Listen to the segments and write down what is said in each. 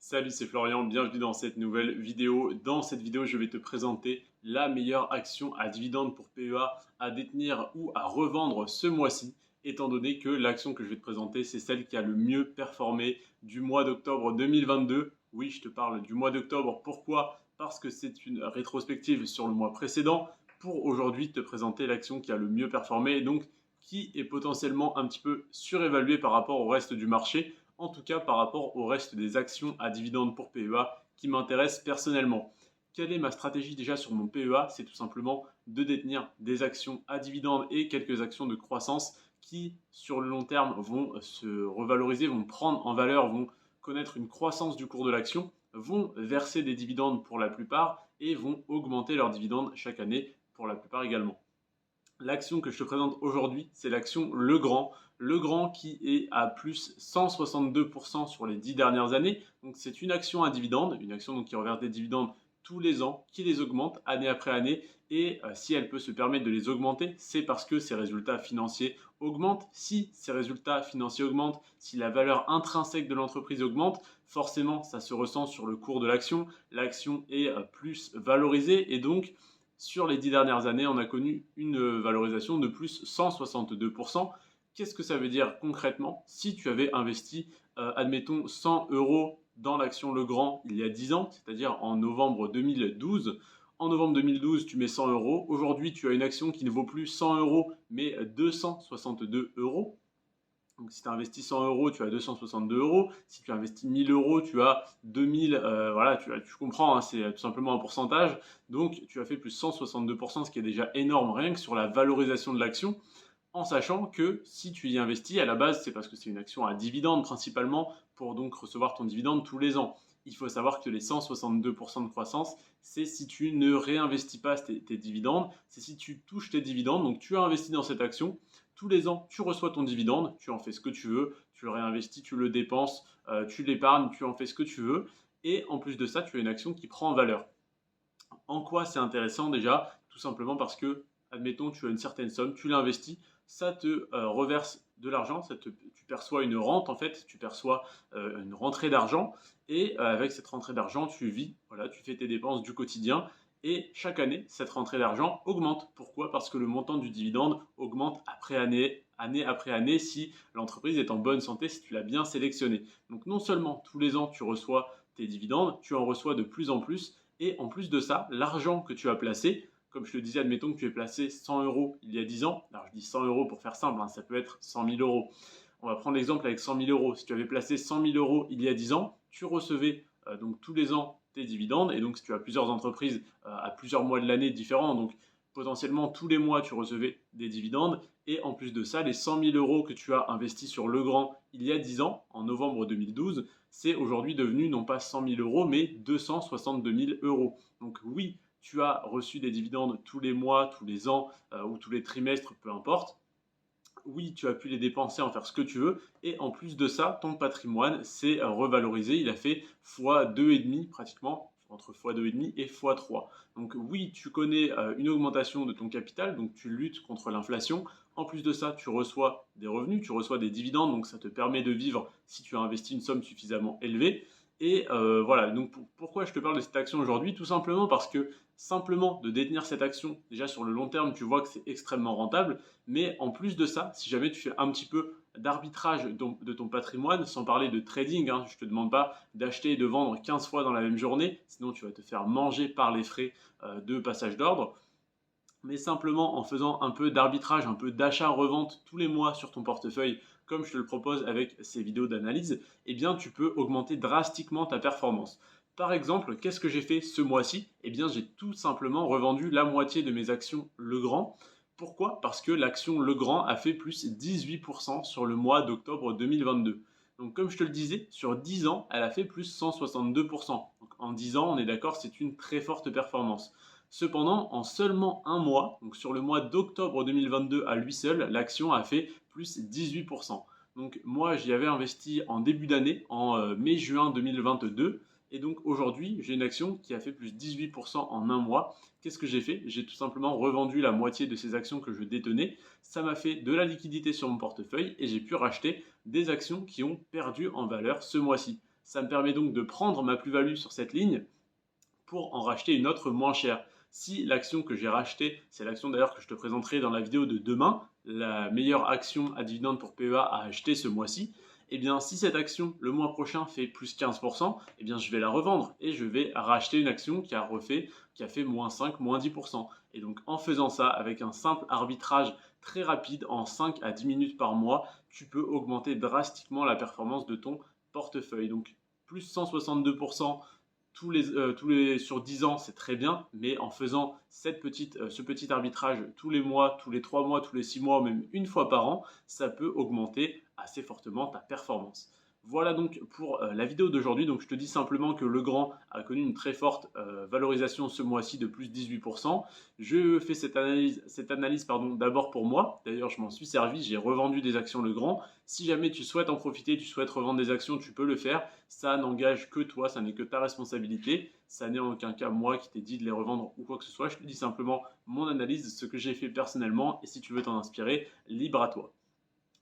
Salut, c'est Florian, bienvenue dans cette nouvelle vidéo. Dans cette vidéo, je vais te présenter la meilleure action à dividende pour PEA à détenir ou à revendre ce mois-ci, étant donné que l'action que je vais te présenter, c'est celle qui a le mieux performé du mois d'octobre 2022. Oui, je te parle du mois d'octobre. Pourquoi? Parce que c'est une rétrospective sur le mois précédent pour aujourd'hui te présenter l'action qui a le mieux performé et donc qui est potentiellement un petit peu surévaluée par rapport au reste du marché, en tout cas par rapport au reste des actions à dividendes pour PEA qui m'intéressent personnellement. Quelle est ma stratégie déjà sur mon PEA? C'est tout simplement de détenir des actions à dividendes et quelques actions de croissance qui, sur le long terme, vont se revaloriser, vont prendre en valeur, vont connaître une croissance du cours de l'action, vont verser des dividendes pour la plupart et vont augmenter leurs dividendes chaque année pour la plupart également. L'action que je te présente aujourd'hui, c'est l'action Legrand. Legrand qui est à plus 162% sur les 10 dernières années. Donc c'est une action à dividende, une action donc qui reverse des dividendes tous les ans, qui les augmente année après année. Et si elle peut se permettre de les augmenter, c'est parce que ses résultats financiers augmentent. Si ses résultats financiers augmentent, si la valeur intrinsèque de l'entreprise augmente, forcément ça se ressent sur le cours de l'action. L'action est plus valorisée et donc sur les 10 dernières années, on a connu une valorisation de plus 162%. Qu'est-ce que ça veut dire concrètement? Si tu avais investi, admettons, 100 euros dans l'action Legrand il y a 10 ans, c'est-à-dire en novembre 2012, en novembre 2012, tu mets 100 euros. Aujourd'hui, tu as une action qui ne vaut plus 100 euros, mais 262 euros. Donc, si tu as investi 100 euros, tu as 262 euros. Si tu as investi 1000 euros, tu as 2000. Voilà, tu comprends, hein, c'est tout simplement un pourcentage. Donc, tu as fait plus 162%, ce qui est déjà énorme rien que sur la valorisation de l'action. En sachant que si tu y investis, à la base, c'est parce que c'est une action à dividende principalement pour donc recevoir ton dividende tous les ans. Il faut savoir que les 162% de croissance, c'est si tu ne réinvestis pas tes dividendes, c'est si tu touches tes dividendes, donc tu as investi dans cette action, tous les ans tu reçois ton dividende, tu en fais ce que tu veux, tu le réinvestis, tu le dépenses, tu l'épargnes, tu en fais ce que tu veux, et en plus de ça, tu as une action qui prend en valeur. En quoi c'est intéressant déjà? Tout simplement parce que, admettons, tu as une certaine somme, tu l'investis, ça te reverse de l'argent, tu perçois une rente en fait, tu perçois une rentrée d'argent et avec cette rentrée d'argent, tu vis, voilà, tu fais tes dépenses du quotidien et chaque année, cette rentrée d'argent augmente. Pourquoi? Parce que le montant du dividende augmente après année, année après année si l'entreprise est en bonne santé, si tu l'as bien sélectionné. Donc non seulement tous les ans tu reçois tes dividendes, tu en reçois de plus en plus et en plus de ça, l'argent que tu as placé, comme je te disais, admettons que tu aies placé 100 euros il y a 10 ans. Alors je dis 100 euros pour faire simple, hein, ça peut être 100 000 euros. On va prendre l'exemple avec 100 000 euros. Si tu avais placé 100 000 euros il y a 10 ans, tu recevais donc tous les ans tes dividendes. Et donc si tu as plusieurs entreprises à plusieurs mois de l'année différents, donc potentiellement tous les mois tu recevais des dividendes. Et en plus de ça, les 100 000 euros que tu as investis sur Legrand il y a 10 ans, en novembre 2012, c'est aujourd'hui devenu non pas 100 000 euros, mais 262 000 euros. Donc oui, tu as reçu des dividendes tous les mois, tous les ans ou tous les trimestres, peu importe. Oui, tu as pu les dépenser, en faire ce que tu veux. Et en plus de ça, ton patrimoine s'est revalorisé. Il a fait x2,5 pratiquement, entre x2,5 et x3. Donc oui, tu connais une augmentation de ton capital, donc tu luttes contre l'inflation. En plus de ça, tu reçois des revenus, tu reçois des dividendes, donc ça te permet de vivre si tu as investi une somme suffisamment élevée. Et voilà, donc pourquoi je te parle de cette action aujourd'hui? Tout simplement parce que simplement de détenir cette action, déjà sur le long terme, tu vois que c'est extrêmement rentable. Mais en plus de ça, si jamais tu fais un petit peu d'arbitrage de ton patrimoine, sans parler de trading, hein, je ne te demande pas d'acheter et de vendre 15 fois dans la même journée, sinon tu vas te faire manger par les frais de passage d'ordre, mais simplement en faisant un peu d'arbitrage, un peu d'achat-revente tous les mois sur ton portefeuille, comme je te le propose avec ces vidéos d'analyse, eh bien tu peux augmenter drastiquement ta performance. Par exemple, qu'est-ce que j'ai fait ce mois-ci? Eh bien j'ai tout simplement revendu la moitié de mes actions Legrand. Pourquoi? Parce que l'action Legrand a fait plus 18% sur le mois d'octobre 2022. Donc comme je te le disais, sur 10 ans, elle a fait plus 162%. Donc en 10 ans, on est d'accord, c'est une très forte performance. Cependant, en seulement un mois, donc sur le mois d'octobre 2022 à lui seul, l'action a fait plus 18%. Donc moi, j'y avais investi en début d'année, en mai-juin 2022. Et donc aujourd'hui, j'ai une action qui a fait plus 18% en un mois. Qu'est-ce que j'ai fait? J'ai tout simplement revendu la moitié de ces actions que je détenais. Ça m'a fait de la liquidité sur mon portefeuille et j'ai pu racheter des actions qui ont perdu en valeur ce mois-ci. Ça me permet donc de prendre ma plus-value sur cette ligne pour en racheter une autre moins chère. Si l'action que j'ai rachetée, c'est l'action d'ailleurs que je te présenterai dans la vidéo de demain, la meilleure action à dividende pour PEA à acheter ce mois-ci, eh bien si cette action le mois prochain fait plus 15%, eh bien je vais la revendre et je vais racheter une action qui a fait moins 5, moins 10%. Et donc en faisant ça avec un simple arbitrage très rapide, en 5 à 10 minutes par mois, tu peux augmenter drastiquement la performance de ton portefeuille. Donc plus 162% sur 10 ans, c'est très bien, mais en faisant ce petit arbitrage tous les mois, tous les 3 mois, tous les 6 mois, même une fois par an, ça peut augmenter assez fortement ta performance. Voilà donc pour la vidéo d'aujourd'hui. Donc je te dis simplement que Legrand a connu une très forte valorisation ce mois-ci de plus 18%. Je fais cette analyse d'abord pour moi. D'ailleurs, je m'en suis servi, j'ai revendu des actions Legrand. Si jamais tu souhaites en profiter, tu souhaites revendre des actions, tu peux le faire. Ça n'engage que toi, ça n'est que ta responsabilité. Ça n'est en aucun cas moi qui t'ai dit de les revendre ou quoi que ce soit. Je te dis simplement mon analyse, ce que j'ai fait personnellement. Et si tu veux t'en inspirer, libre à toi.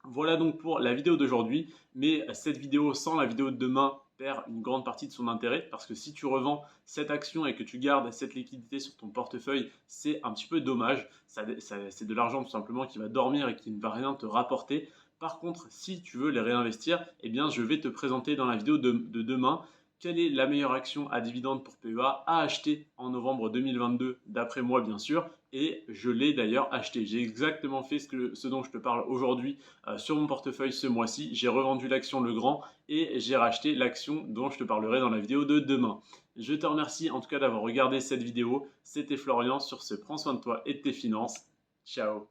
Voilà donc pour la vidéo d'aujourd'hui, mais cette vidéo sans la vidéo de demain perd une grande partie de son intérêt parce que si tu revends cette action et que tu gardes cette liquidité sur ton portefeuille, c'est un petit peu dommage. C'est de l'argent tout simplement qui va dormir et qui ne va rien te rapporter. Par contre, si tu veux les réinvestir, eh bien, je vais te présenter dans la vidéo de demain quelle est la meilleure action à dividende pour PEA à acheter en novembre 2022, d'après moi bien sûr, et je l'ai d'ailleurs acheté. J'ai exactement fait ce dont je te parle aujourd'hui sur mon portefeuille ce mois-ci. J'ai revendu l'action Legrand et j'ai racheté l'action dont je te parlerai dans la vidéo de demain. Je te remercie en tout cas d'avoir regardé cette vidéo. C'était Florian, sur ce, prends soin de toi et de tes finances. Ciao.